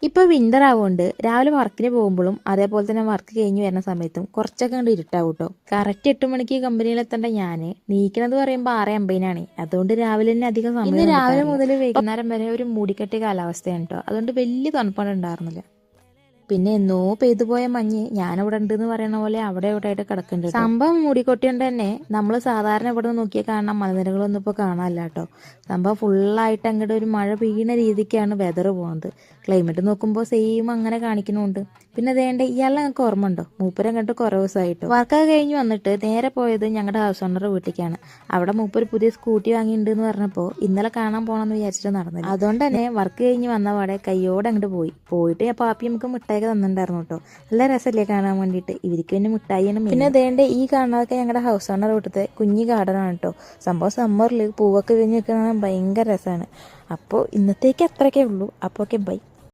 ഇപ്പോൾ വിൻ്റർ ആവുകൊണ്ട് രാവിലെ വർക്കിന് പോകുമ്പോഴും അതേപോലെ തന്നെ വർക്ക് കഴിഞ്ഞ് വരുന്ന സമയത്തും കുറച്ചൊക്കെ കണ്ട് ഇരുട്ടാവും കേട്ടോ. കറക്റ്റ് 8 മണിക്ക് കമ്പനിയിലെത്തേണ്ട ഞാൻ നീക്കണത് പറയുമ്പോൾ 6:50 അതുകൊണ്ട് രാവിലെ തന്നെ അധികം സമയം ഇന്ന് രാവിലെ മുതൽ വൈകുന്നേരം വരെ ഒരു മൂടിക്കെട്ടിയ കാലാവസ്ഥയാണ് കേട്ടോ. അതുകൊണ്ട് വലിയ തണുപ്പാണ് ഉണ്ടായിരുന്നില്ല. പിന്നെ എന്നോ പെയ്തു പോയ മഞ്ഞ് ഞാനിവിടെ ഉണ്ട് എന്ന് പറയുന്ന പോലെ അവിടെ ഇവിടെ ആയിട്ട് കിടക്കുന്നുണ്ട്. സംഭവം മൂടിക്കൊട്ടിയോണ്ട് തന്നെ നമ്മൾ സാധാരണ ഇവിടെ നോക്കിയാൽ കാണാൻ മലനിരകളൊന്നും ഇപ്പോൾ കാണാനില്ല കേട്ടോ. സംഭവം ഫുള്ളായിട്ട് അങ്ങോട്ട് ഒരു മഴ പെയ്യുന്ന രീതിക്കാണ് വെതർ പോകുന്നത്. ക്ലൈമറ്റ് നോക്കുമ്പോൾ സെയിം അങ്ങനെ കാണിക്കുന്നുണ്ട്. പിന്നെ അതേണ്ട ഇയാളെ ഞങ്ങൾക്ക് ഓർമ്മ ഉണ്ടോ? മൂപ്പര് അങ്ങോട്ട് കുറേ ദിവസമായിട്ടോ. വർക്കൊക്കെ കഴിഞ്ഞ് വന്നിട്ട് നേരെ പോയത് ഞങ്ങളുടെ ഹൗസ് ഓണറുടെ വീട്ടിലേക്കാണ്. അവിടെ മൂപ്പര് പുതിയ സ്കൂട്ടി വാങ്ങിയിട്ടുണ്ട് എന്ന് പറഞ്ഞപ്പോൾ ഇന്നലെ കാണാൻ പോകണമെന്ന് വിചാരിച്ചിട്ട് നടന്നില്ല. അതുകൊണ്ട് തന്നെ വർക്ക് കഴിഞ്ഞ് വന്ന പാടെ കയ്യോടെ അങ്ങോട്ട് പോയിട്ട് ആ പാപ്പി നമുക്ക് മിഠായിയൊക്കെ തന്നിട്ടുണ്ടായിരുന്നു കേട്ടോ. നല്ല രസമല്ലേ കാണാൻ വേണ്ടിയിട്ട്. ഇവർക്ക് പിന്നെ മിഠായിയാണ്. പിന്നെ അതേണ്ട ഈ കാണുന്നതൊക്കെ ഞങ്ങളുടെ ഹൗസ് ഓണർ വീട്ടിലത്തെ കുഞ്ഞി ഗാർഡനാണ് കേട്ടോ. സംഭവം സമ്മറിൽ പൂവൊക്കെ വിരിഞ്ഞ് നിൽക്കുന്നത് ഭയങ്കര രസമാണ്. അപ്പോൾ ഇന്നത്തേക്ക് അത്രയൊക്കെ ഉള്ളൂ. അപ്പോൾ ഓക്കെ ബൈ.